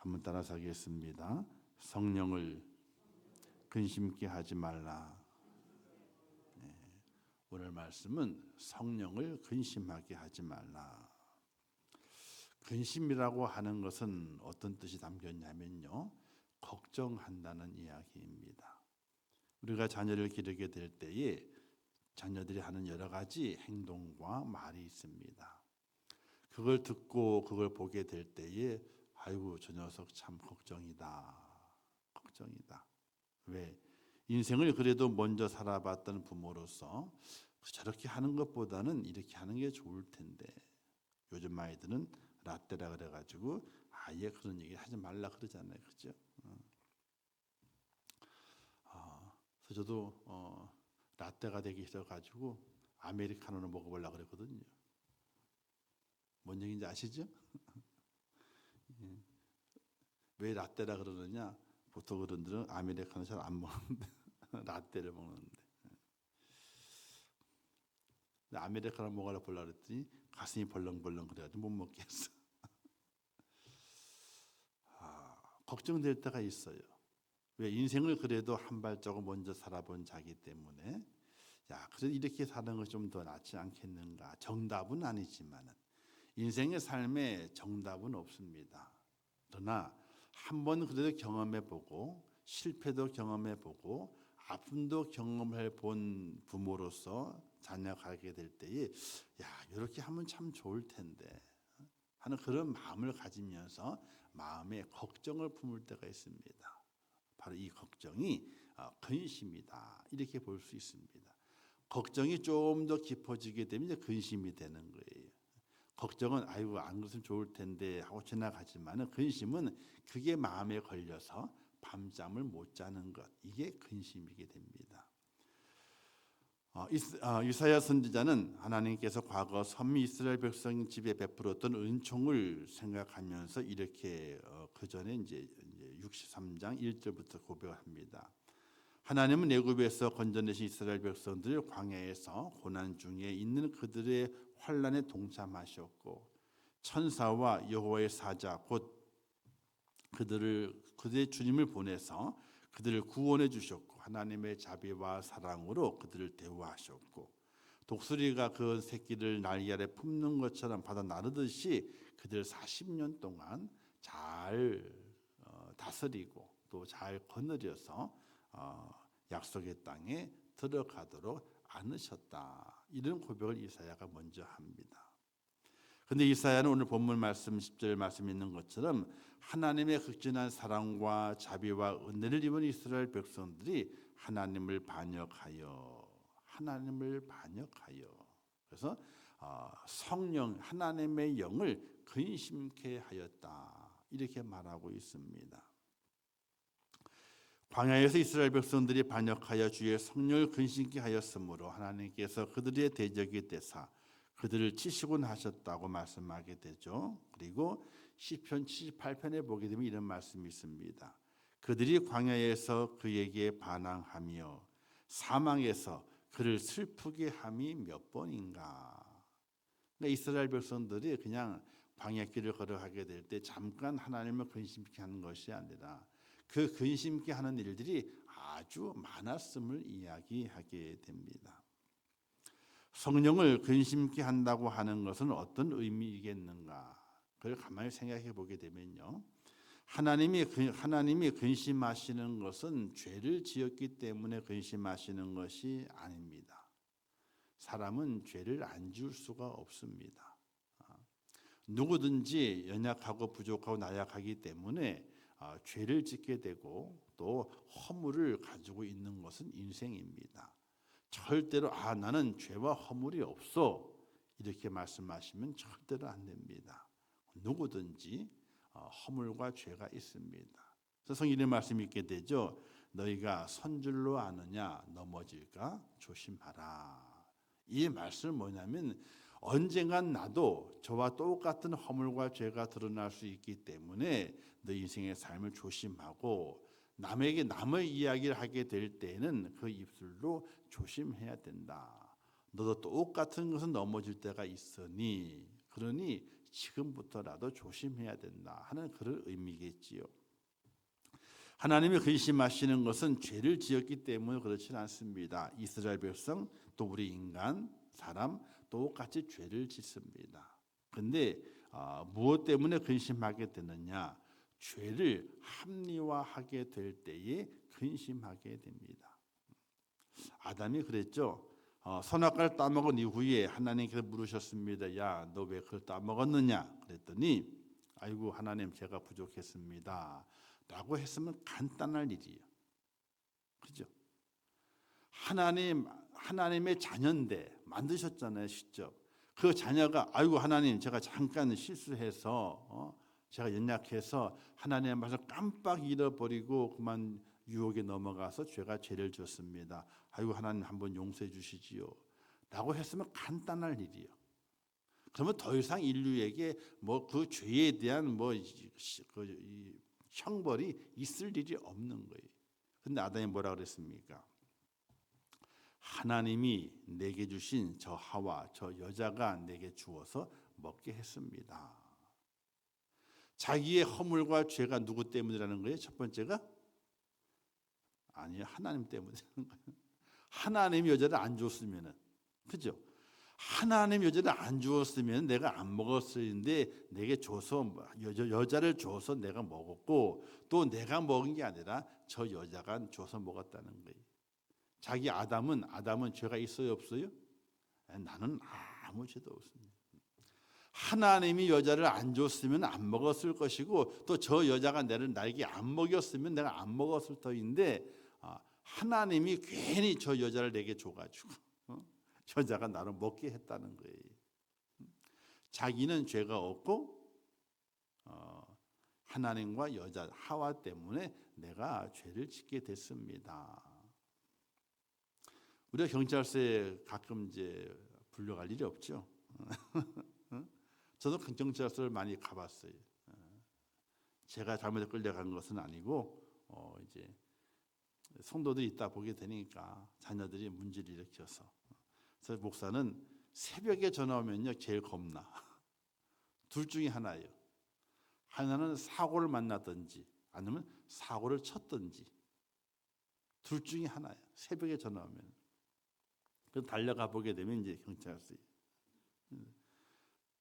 한번 따라서 하겠습니다. 성령을 근심케 하지 말라. 오늘 말씀은 성령을 근심하게 하지 말라. 근심이라고 하는 것은 어떤 뜻이 담겼냐면요, 걱정한다는 이야기입니다. 우리가 자녀를 기르게 될 때에 자녀들이 하는 여러 가지 행동과 말이 있습니다. 그걸 듣고 그걸 보게 될 때에 아이고 저 녀석 참 걱정이다. 걱정이다. 왜? 인생을 그래도 먼저 살아봤던 부모로서 저렇게 하는 것보다는 이렇게 하는 게 좋을 텐데, 요즘 아이들은 라떼라 그래가지고 아예 그런 얘기 하지 말라 그러잖아요, 그죠? 그래서 저도 라떼가 되기 싫어가지고 아메리카노를 먹어보려고 그랬거든요. 뭔 얘기인지 아시죠? 왜 라떼라 그러느냐? 보통 어른들은 아메리카노 잘 안 먹는데 라떼를 먹는데, 아메리카노 먹으려고 그랬더니 가슴이 벌렁벌렁 그래가지고 못 먹겠어. 걱정될 때가 있어요. 왜? 인생을 그래도 한 발자국 먼저 살아본 자기 때문에 그래도 이렇게 사는 것이 좀 더 낫지 않겠는가. 정답은 아니지만은 인생의 삶에 정답은 없습니다. 그러나 한번 그래도 경험해보고 실패도 경험해보고 아픔도 경험해본 부모로서 자녀가 가게 될 때에 이렇게 하면 참 좋을 텐데 하는 그런 마음을 가지면서 마음에 걱정을 품을 때가 있습니다. 바로 이 걱정이 근심이다, 이렇게 볼 수 있습니다. 걱정이 좀 더 깊어지게 되면 이제 근심이 되는 거예요. 걱정은 아이고 안 그랬으면 좋을 텐데 하고 지나가지만은, 근심은 그게 마음에 걸려서 밤잠을 못 자는 것, 이게 근심이게 됩니다. 이사야 선지자는 하나님께서 과거 선미 이스라엘 백성 집에 베풀었던 은총을 생각하면서 이렇게 그 전에 이제 63장 1절부터 고백합니다. 하나님은 애굽에서 건져내신 이스라엘 백성들을 광야에서 고난 중에 있는 그들의 환난에 동참하셨고, 천사와 여호와의 사자 곧 그들의 주님을 보내서 그들을 구원해 주셨고, 하나님의 자비와 사랑으로 그들을 대우하셨고, 독수리가 그 새끼를 날개 아래 품는 것처럼 받아 나르듯이 그들 40년 동안 잘 다스리고 또 잘 거느려서 약속의 땅에 들어가도록 안으셨다. 이런 고백을 이사야가 먼저 합니다. 그런데 이사야는 오늘 본문 말씀 10절 말씀 있는 것처럼 하나님의 극진한 사랑과 자비와 은혜를 입은 이스라엘 백성들이 하나님을 반역하여 그래서 성령 하나님의 영을 근심케 하였다, 이렇게 말하고 있습니다. 광야에서 이스라엘 백성들이 반역하여 주의 성령을 근심케 하였으므로 하나님께서 그들의 대적이 되사 그들을 치시곤 하셨다고 말씀하게 되죠. 그리고 시편 78편에 보게 되면 이런 말씀이 있습니다. 그들이 광야에서 그에게 반항하며 사망에서 그를 슬프게 함이 몇 번인가. 그러니까 이스라엘 백성들이 그냥 광야길을 걸어가게 될 때 잠깐 하나님을 근심케 하는 것이 아니라 그 근심케 하는 일들이 아주 많았음을 이야기하게 됩니다. 성령을 근심케 한다고 하는 것은 어떤 의미이겠는가? 그걸 가만히 생각해 보게 되면요, 하나님이 근심하시는 것은 죄를 지었기 때문에 근심하시는 것이 아닙니다. 사람은 죄를 안 지을 수가 없습니다. 누구든지 연약하고 부족하고 나약하기 때문에 죄를 짓게 되고 또 허물을 가지고 있는 것은 인생입니다. 절대로 나는 죄와 허물이 없어 이렇게 말씀하시면 절대로 안 됩니다. 누구든지 허물과 죄가 있습니다. 그래서 성경의 말씀이 있게 되죠. 너희가 선줄로 아느냐 넘어질까 조심하라. 이 말씀은 뭐냐면 언젠간 나도 저와 똑같은 허물과 죄가 드러날 수 있기 때문에 너 인생의 삶을 조심하고 남의 이야기를 하게 될 때에는 그 입술로 조심해야 된다. 너도 똑같은 것은 넘어질 때가 있으니 그러니 지금부터라도 조심해야 된다 하는 그런 의미겠지요. 하나님이 근심하시는 것은 죄를 지었기 때문에 그렇지는 않습니다. 이스라엘 백성 또 우리 인간 사람 똑같이 죄를 짓습니다. 그런데 무엇 때문에 근심하게 되느냐? 죄를 합리화하게 될 때에 근심하게 됩니다. 아담이 그랬죠. 선악과를 따먹은 이후에 하나님께서 물으셨습니다. 야, 너 왜 그걸 따먹었느냐? 그랬더니 아이고 하나님 제가 부족했습니다. 라고 했으면 간단할 일이에요. 그죠? 하나님의 자녀인데 만드셨잖아요, 직접. 그 자녀가 아이고 하나님 제가 잠깐 실수해서 제가 연약해서 하나님의 말씀을 깜빡 잃어버리고 그만 유혹에 넘어가서 죄를 지었습니다. 아이고 하나님 한번 용서해 주시지요. 라고 했으면 간단할 일이에요. 그러면 더 이상 인류에게 뭐 그 죄에 대한 형벌이 있을 일이 없는 거예요. 근데 아담이 뭐라 그랬습니까? 하나님이 내게 주신 저 하와 저 여자가 내게 주어서 먹게 했습니다. 자기의 허물과 죄가 누구 때문이라는 거예요? 첫 번째가 아니요, 하나님 때문이라는 거예요. 하나님이 여자를 안 줬으면은, 그죠? 하나님 여자를 안 주었으면 내가 안 먹었을 텐데 내게 줘서 여자를 줘서 내가 먹었고 또 내가 먹은 게 아니라 저 여자가 줘서 먹었다는 거예요. 자기 아담은 죄가 있어요 없어요? 나는 아무 죄도 없습니다. 하나님이 여자를 안 줬으면 안 먹었을 것이고 또 저 여자가 나에게 안 먹였으면 내가 안 먹었을 터인데 하나님이 괜히 저 여자를 내게 줘가지고 여자가 나를 먹게 했다는 거예요. 자기는 죄가 없고 하나님과 여자 하와 때문에 내가 죄를 짓게 됐습니다. 우리가 경찰서에 가끔 이제 불려갈 일이 없죠. 저도 경찰서를 많이 가봤어요. 제가 잘못해 끌려간 것은 아니고 이제 성도들이 있다 보게 되니까 자녀들이 문제를 일으켜서 그래서 목사는 새벽에 전화 오면요 제일 겁나. 둘 중에 하나예요. 하나는 사고를 만나든지 아니면 사고를 쳤든지 둘 중에 하나예요. 새벽에 전화 오면. 그래서 달려가 보게 되면 이제 경찰서에.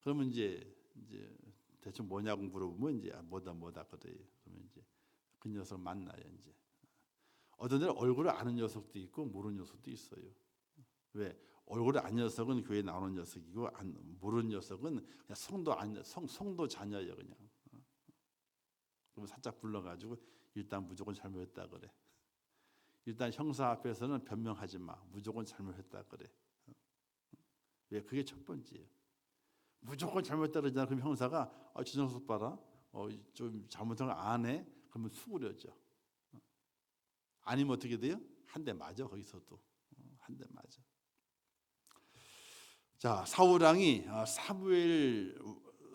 그러면 이제 대충 뭐냐고 물어보면 이제 뭐다 그래요. 그러면 이제 그 녀석을 만나요 이제. 어떤 데는 얼굴을 아는 녀석도 있고 모르는 녀석도 있어요. 왜? 얼굴을 아는 녀석은 교회 나오는 녀석이고 모르는 녀석은 그냥 성도 자녀예요 그냥. 그럼 살짝 불러가지고 일단 무조건 잘못했다 그래. 일단 형사 앞에서는 변명하지 마. 무조건 잘못했다 그래. 왜? 그게 첫 번째예요. 무조건 잘못했다 그러잖아. 그럼 형사가 저 녀석 봐라. 좀 잘못한 거 안 해. 그러면 수그려져. 아니면 어떻게 돼요? 한 대 맞아 거기서도. 한 대 맞아. 자, 사울 왕이 사무엘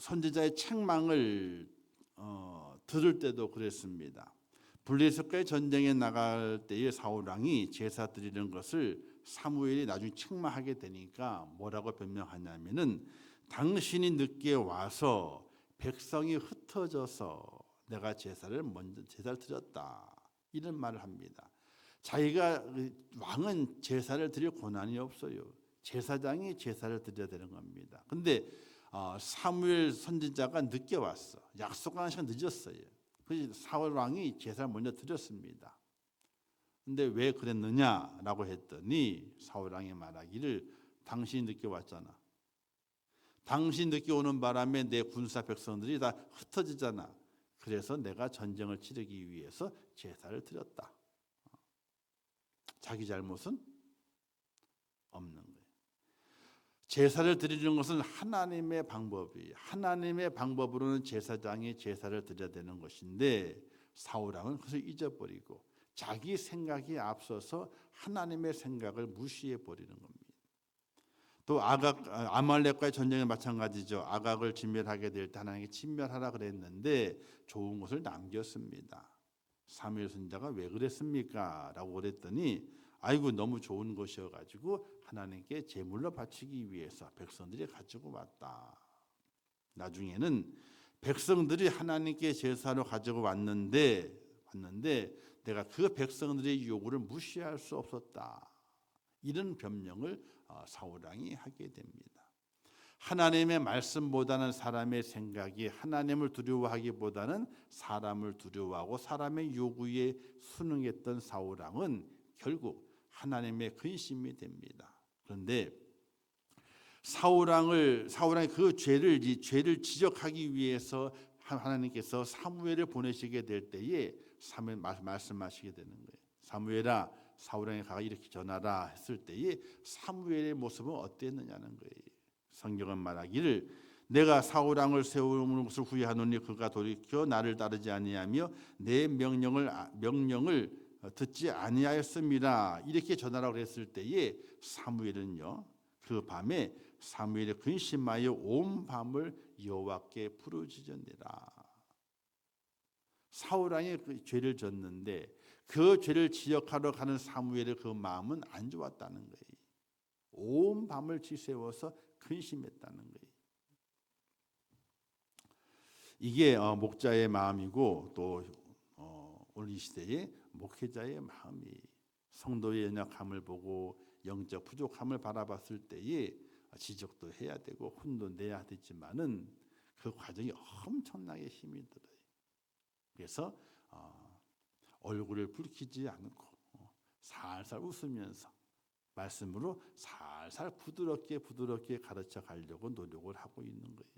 선지자의 책망을 들을 때도 그랬습니다. 블레셋과의 전쟁에 나갈 때에 사울 왕이 제사 드리는 것을 사무엘이 나중에 책망하게 되니까 뭐라고 변명하냐면은 당신이 늦게 와서 백성이 흩어져서 내가 제사를 드렸다. 이런 말을 합니다. 자기가 왕은 제사를 드릴 권한이 없어요. 제사장이 제사를 드려야 되는 겁니다. 근데 사무엘 선지자가 늦게 왔어. 약속한 시간 늦었어요. 그래서 사울 왕이 제사를 먼저 드렸습니다. 근데 왜 그랬느냐라고 했더니 사울 왕이 말하기를 당신이 늦게 왔잖아. 당신 늦게 오는 바람에 내 군사 백성들이 다 흩어지잖아. 그래서 내가 전쟁을 치르기 위해서 제사를 드렸다. 자기 잘못은 없는 거예요. 제사를 드리는 것은 하나님의 방법이에요. 하나님의 방법으로는 제사장이 제사를 드려야 되는 것인데 사울 왕은 그것을 잊어버리고 자기 생각이 앞서서 하나님의 생각을 무시해 버리는 겁니다. 또 아말렉과의 전쟁에 마찬가지죠. 아각을 진멸하게 될 때 하나님께 진멸하라 그랬는데 좋은 것을 남겼습니다. 사무엘 선지자가 왜 그랬습니까? 라고 그랬더니 아이고 너무 좋은 것이어가지고 하나님께 제물로 바치기 위해서 백성들이 가지고 왔다. 나중에는 백성들이 하나님께 제사로 가지고 왔는데 내가 그 백성들의 요구를 무시할 수 없었다. 이런 변명을 사울 왕이 하게 됩니다. 하나님의 말씀보다는 사람의 생각이, 하나님을 두려워하기보다는 사람을 두려워하고 사람의 요구에 순응했던 사울 왕은 결국 하나님의 근심이 됩니다. 그런데 사울 왕이 그 죄를 지적하기 위해서 하나님께서 사무엘을 보내시게 될 때에 사무엘 말씀하시게 되는 거예요. 사무엘아, 사울 왕에 가서 이렇게 전하라 했을 때에 사무엘의 모습은 어땠느냐는 거예요. 성경은 말하기를 내가 사울 왕을 세우는 것을 후회하노니 그가 돌이켜 나를 따르지 아니하며 내 명령을 듣지 아니하였음이라 이렇게 전하라고 했을 때에 사무엘은요, 그 밤에 사무엘이 근심하여 온 밤을 여호와께 부르짖으니라. 사울 왕이 그 죄를 졌는데 그 죄를 지적하러 가는 사무엘의 그 마음은 안 좋았다는 거예요. 온 밤을 지새워서 근심했다는 거예요. 이게 목자의 마음이고 또 오늘 이 시대의 목회자의 마음이, 성도의 연약함을 보고 영적 부족함을 바라봤을 때에 지적도 해야 되고 혼도 내야 되지만은 그 과정이 엄청나게 힘이 들어요. 그래서 얼굴을 붉히지 않고 살살 웃으면서 말씀으로 살살 부드럽게 가르쳐 가려고 노력을 하고 있는 거예요.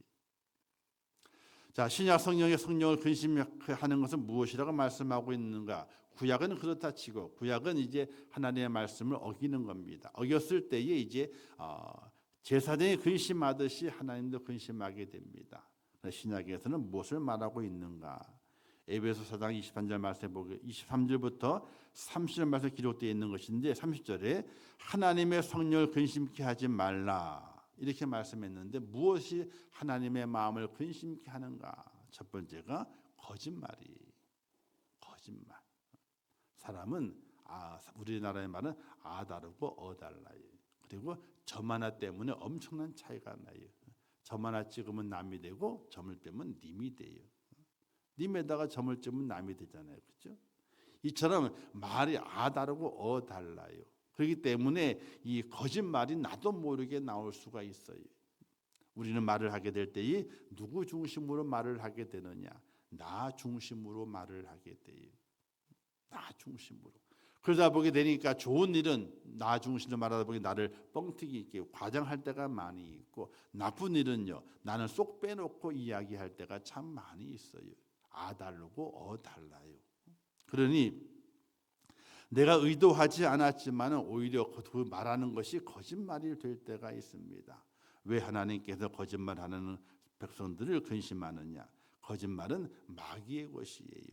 자, 신약 성령의 성령을 근심하는 것은 무엇이라고 말씀하고 있는가? 구약은 그렇다 치고, 구약은 이제 하나님의 말씀을 어기는 겁니다. 어겼을 때에 이제 제사장이 근심하듯이 하나님도 근심하게 됩니다. 신약에서는 무엇을 말하고 있는가? 에베소 4장 23절 말씀에 보게 23절부터 30절 말씀에 기록되어 있는 것인데 30절에 하나님의 성령을 근심케 하지 말라 이렇게 말씀했는데 무엇이 하나님의 마음을 근심케 하는가? 첫 번째가 거짓말. 사람은 우리나라의 말은 다르고 달라요. 그리고 점 하나 때문에 엄청난 차이가 나요. 점 하나 찍으면 남이 되고 점을 빼면 님이 돼요. 님에다가 점을 찍으면 남이 되잖아요. 그렇죠? 이처럼 말이 다르고 달라요. 그렇기 때문에 이 거짓말이 나도 모르게 나올 수가 있어요. 우리는 말을 하게 될 때에 누구 중심으로 말을 하게 되느냐? 나 중심으로 말을 하게 돼요. 나 중심으로. 그러다 보게 되니까 좋은 일은 나 중심으로 말하다 보니 나를 뻥튀기 있게 과장할 때가 많이 있고, 나쁜 일은요 나는 쏙 빼놓고 이야기할 때가 참 많이 있어요. 다르고 달라요. 그러니 내가 의도하지 않았지만 오히려 그 말하는 것이 거짓말이 될 때가 있습니다. 왜 하나님께서 거짓말하는 백성들을 근심하느냐? 거짓말은 마귀의 것이에요.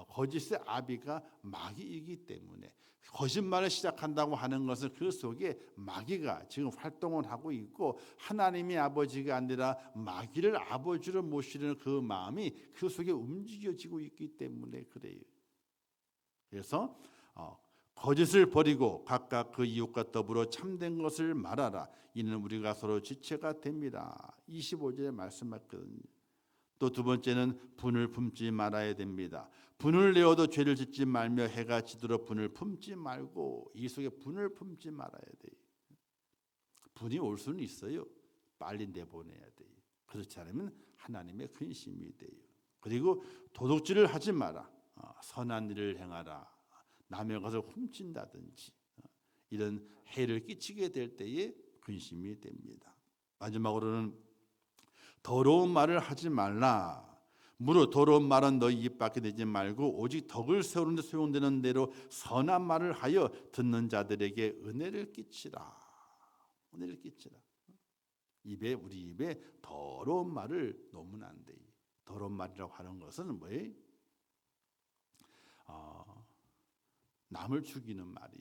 거짓의 아비가 마귀이기 때문에 거짓말을 시작한다고 하는 것은 그 속에 마귀가 지금 활동을 하고 있고, 하나님이 아버지가 아니라 마귀를 아버지로 모시는 그 마음이 그 속에 움직여지고 있기 때문에 그래요. 그래서 거짓을 버리고 각각 그 이웃과 더불어 참된 것을 말하라. 이는 우리가 서로 지체가 됩니다. 25절에 말씀했거든요. 또 두 번째는 분을 품지 말아야 됩니다. 분을 내어도 죄를 짓지 말며 해가 지도록 분을 품지 말고, 이 속에 분을 품지 말아야 돼요. 분이 올 수는 있어요. 빨리 내보내야 돼요. 그렇지 않으면 하나님의 근심이 돼요. 그리고 도둑질을 하지 마라. 선한 일을 행하라. 남의 것을 훔친다든지 이런 해를 끼치게 될 때에 근심이 됩니다. 마지막으로는 더러운 말을 하지 말라. 무릇 더러운 말은 너희 입 밖에 내지 말고 오직 덕을 세우는 데 소용되는 대로 선한 말을 하여 듣는 자들에게 은혜를 끼치라. 우리 입에 더러운 말을 놓으면 안 돼요. 더러운 말이라고 하는 것은 뭐예요? 남을 죽이는 말이.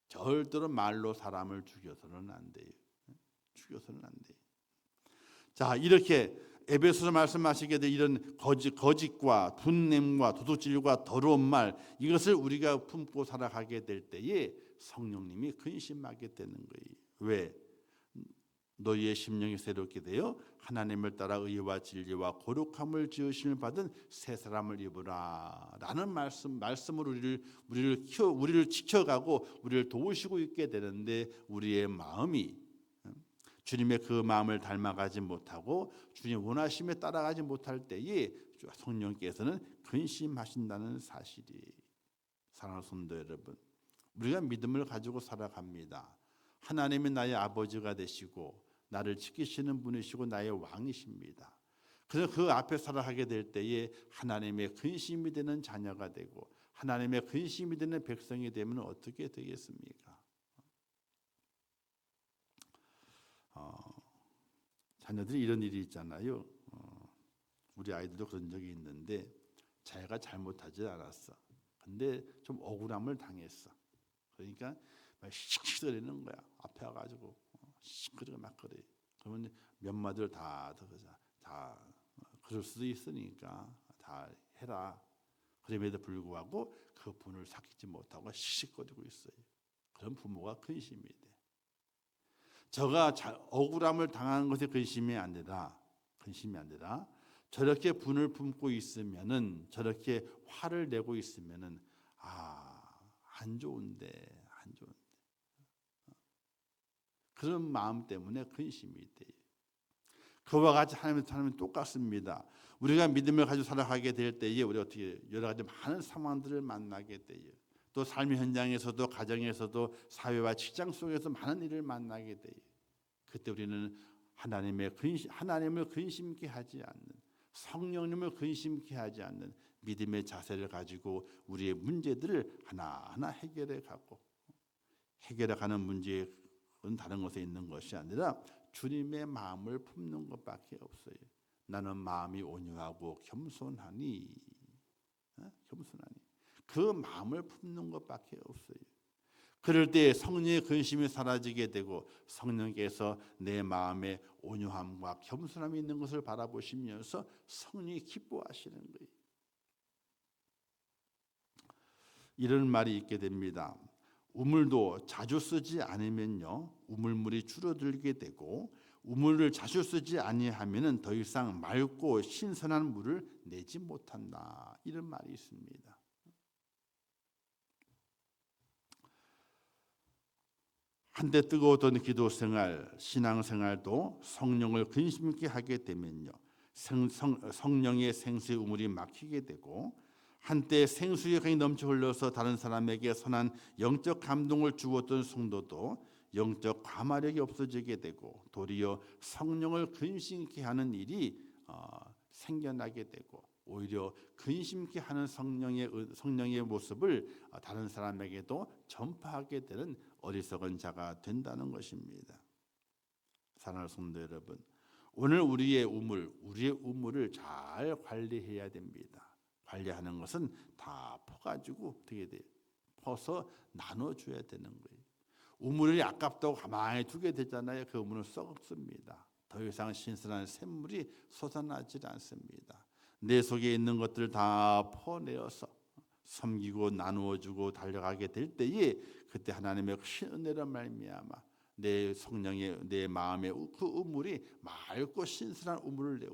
절대로 말로 사람을 죽여서는 안 돼요. 자, 이렇게 에베소서 말씀하시게 될 이런 거짓과 분냄과 도둑질과 더러운 말, 이것을 우리가 품고 살아가게 될 때에 성령님이 근심하게 되는 거예요. 왜? 너희의 심령이 새롭게 되어 하나님을 따라 의와 진리와 거룩함을 지으심을 받은 새 사람을 입으라 라는 말씀으로 우리를 지켜가고 우리를 도우시고 있게 되는데, 우리의 마음이 주님의 그 마음을 닮아가지 못하고 주님 원하심에 따라가지 못할 때에 성령께서는 근심하신다는 사실이, 사랑하는 성도 여러분, 우리가 믿음을 가지고 살아갑니다. 하나님이 나의 아버지가 되시고 나를 지키시는 분이시고 나의 왕이십니다. 그래서 그 앞에 살아가게 될 때에 하나님의 근심이 되는 자녀가 되고 하나님의 근심이 되는 백성이 되면 어떻게 되겠습니까? 자녀들이 이런 일이 있잖아요. 우리 아이들도 그런 적이 있는데, 자기가 잘못하지 않았어. 근데 좀 억울함을 당했어. 그러니까 막 씩씩거리는 거야. 앞에 와가지고 시끄러워 막 그래. 그러면 몇 마디를 다 그럴 수도 있으니까 다 해라. 그럼에도 불구하고 그 분을 삭히지 못하고 씩씩거리고 있어요. 그런 부모가 근심이 돼. 저가 억울함을 당하는 것이 근심이 아니라 저렇게 분을 품고 있으면은, 저렇게 화를 내고 있으면은 안 좋은데 그런 마음 때문에 근심이 돼요. 그와 같이 하나님은 똑같습니다. 우리가 믿음을 가지고 살아가게 될 때에 우리 어떻게 여러 가지 많은 상황들을 만나게 돼요. 또 삶의 현장에서도 가정에서도 사회와 직장 속에서 많은 일을 만나게 돼요. 그때 우리는 하나님을 근심케 하지 않는, 성령님을 근심케 하지 않는 믿음의 자세를 가지고 우리의 문제들을 하나하나 해결해가는 문제는 다른 곳에 있는 것이 아니라 주님의 마음을 품는 것밖에 없어요. 나는 마음이 온유하고 겸손하니 그 마음을 품는 것밖에 없어요. 그럴 때 성령의 근심이 사라지게 되고 성령께서 내 마음에 온유함과 겸손함이 있는 것을 바라보시면서 성령이 기뻐하시는 거예요. 이런 말이 있게 됩니다. 우물도 자주 쓰지 않으면요, 우물물이 줄어들게 되고 우물을 자주 쓰지 아니하면은 더 이상 맑고 신선한 물을 내지 못한다. 이런 말이 있습니다. 한때 뜨거웠던 기도 생활, 신앙 생활도 성령을 근심 있게 하게 되면요, 성령의 생수의 우물이 막히게 되고, 한때 생수의 강이 넘쳐 흘러서 다른 사람에게 선한 영적 감동을 주었던 성도도 영적 과마력이 없어지게 되고 도리어 성령을 근심케 하는 일이 생겨나게 되고, 오히려 근심케 하는 성령의 모습을 다른 사람에게도 전파하게 되는 어리석은 자가 된다는 것입니다. 사랑하는 성도 여러분, 오늘 우리의 우물을 잘 관리해야 됩니다. 관리하는 것은 다 퍼가지고 어떻게 돼요? 퍼서 나눠줘야 되는 거예요. 우물이 아깝다고 가만히 두게 되잖아요. 그 우물은 썩습니다. 더 이상 신선한 샘물이 솟아나지 않습니다. 내 속에 있는 것들을 다 퍼내어서 섬기고 나누어주고 달려가게 될 때에, 그때 하나님의 큰 은혜로 말미암아 내 마음의 그 우물이 맑고 신선한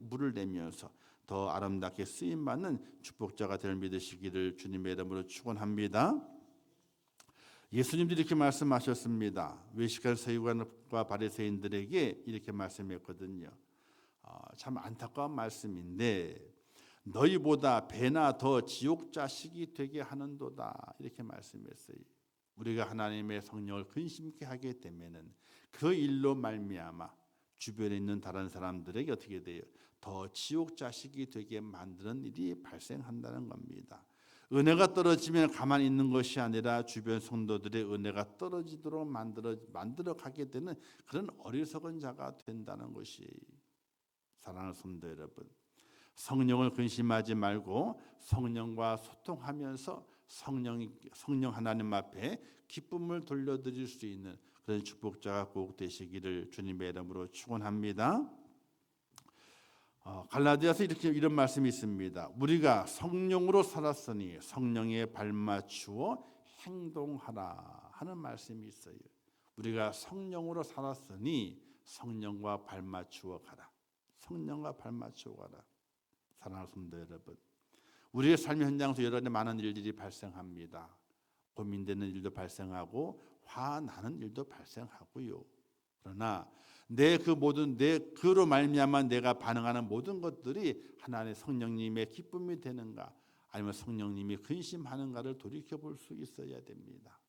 물을 내면서 더 아름답게 쓰임받는 축복자가 될 믿으시기를 주님의 이름으로 축원합니다. 예수님도 이렇게 말씀하셨습니다. 외식한 서기관과 바리새인들에게 이렇게 말씀했거든요. 참 안타까운 말씀인데, 너희보다 배나 더 지옥 자식이 되게 하는도다, 이렇게 말씀했어요. 우리가 하나님의 성령을 근심케 하게 되면은 그 일로 말미암아 주변에 있는 다른 사람들에게 어떻게 돼요? 더 지옥 자식이 되게 만드는 일이 발생한다는 겁니다. 은혜가 떨어지면 가만히 있는 것이 아니라 주변 성도들의 은혜가 떨어지도록 만들어 가게 되는 그런 어리석은 자가 된다는 것이, 사랑하는 성도 여러분, 성령을 근심하지 말고 성령과 소통하면서 성령 하나님 앞에 기쁨을 돌려드릴 수 있는 그런 축복자가 꼭 되시기를 주님의 이름으로 축원합니다. 갈라디아서 이런 말씀이 있습니다. 우리가 성령으로 살았으니 성령에 발맞추어 행동하라 하는 말씀이 있어요. 우리가 성령으로 살았으니 성령과 발맞추어 가라. 성령과 발맞추어 가라. 사랑하는 성도 여러분, 우리의 삶의 현장에서 여러 가지 많은 일들이 발생합니다. 고민되는 일도 발생하고 화나는 일도 발생하고요. 그러나 그로 말미암아 내가 반응하는 모든 것들이 하나님의 성령님의 기쁨이 되는가, 아니면 성령님이 근심하는가를 돌이켜 볼 수 있어야 됩니다.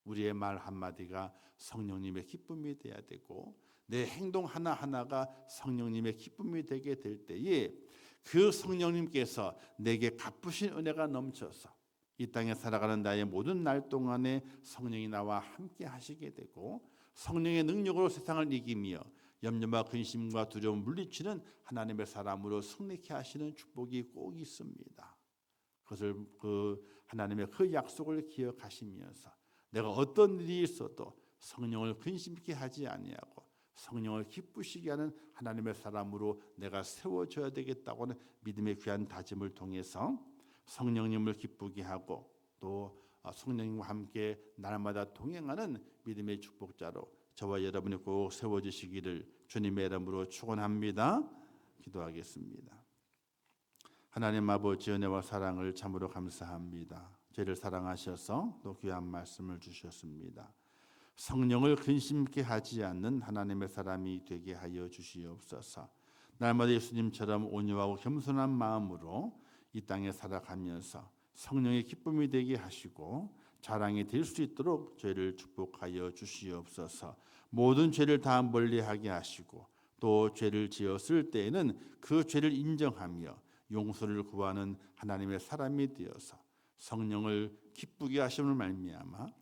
우리의 말 한마디가 성령님의 기쁨이 돼야 되고, 내 행동 하나하나가 성령님의 기쁨이 되게 될 때에 그 성령님께서 내게 갚으신 은혜가 넘쳐서 이 땅에 살아가는 나의 모든 날 동안에 성령이 나와 함께 하시게 되고, 성령의 능력으로 세상을 이기며 염려와 근심과 두려움을 물리치는 하나님의 사람으로 승리케 하시는 축복이 꼭 있습니다. 그것을 하나님의 그 약속을 기억하시면서 내가 어떤 일이 있어도 성령을 근심케 하지 아니하고 성령을 기쁘시게 하는 하나님의 사람으로 내가 세워져야 되겠다고 하는 믿음의 귀한 다짐을 통해서 성령님을 기쁘게 하고 또 성령님과 함께 날마다 동행하는 믿음의 축복자로 저와 여러분이 꼭 세워지시기를 주님의 이름으로 축원합니다. 기도하겠습니다. 하나님 아버지, 은혜와 사랑을 참으로 감사합니다. 저희를 사랑하셔서 또 귀한 말씀을 주셨습니다. 성령을 근심케 하지 않는 하나님의 사람이 되게 하여 주시옵소서. 날마다 예수님처럼 온유하고 겸손한 마음으로 이 땅에 살아가면서 성령의 기쁨이 되게 하시고 자랑이 될 수 있도록 저희를 축복하여 주시옵소서. 모든 죄를 다 멀리하게 하시고 또 죄를 지었을 때에는 그 죄를 인정하며 용서를 구하는 하나님의 사람이 되어서 성령을 기쁘게 하심을 말미암아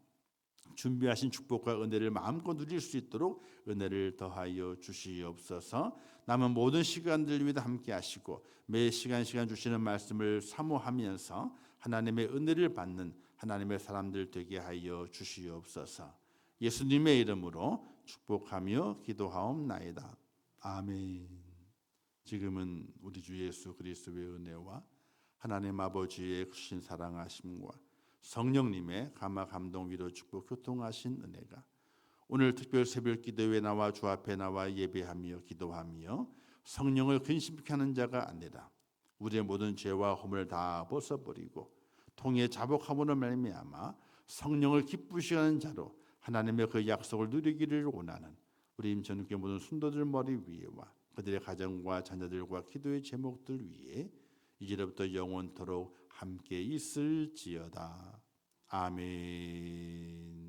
준비하신 축복과 은혜를 마음껏 누릴 수 있도록 은혜를 더하여 주시옵소서. 남은 모든 시간들 위에 함께 하시고 매 시간 주시는 말씀을 사모하면서 하나님의 은혜를 받는 하나님의 사람들 되게 하여 주시옵소서. 예수님의 이름으로 축복하며 기도하옵나이다. 아멘. 지금은 우리 주 예수 그리스도의 은혜와 하나님 아버지의 크신 사랑하심과 성령님의 감화 감동 위로 축복 교통하신 은혜가 오늘 특별 새벽 기도에 나와 주 앞에 나와 예배하며 기도하며 성령을 근심케 하는 자가 아니라 우리의 모든 죄와 허물을 다 벗어버리고 통해 자복함으로 말미암아 성령을 기쁘시게 하는 자로 하나님의 그 약속을 누리기를 원하는 우리 임천국의 모든 순도들 머리 위에와 그들의 가정과 자녀들과 기도의 제목들 위에 이제부터 영원토록 함께 있을지어다. 아멘.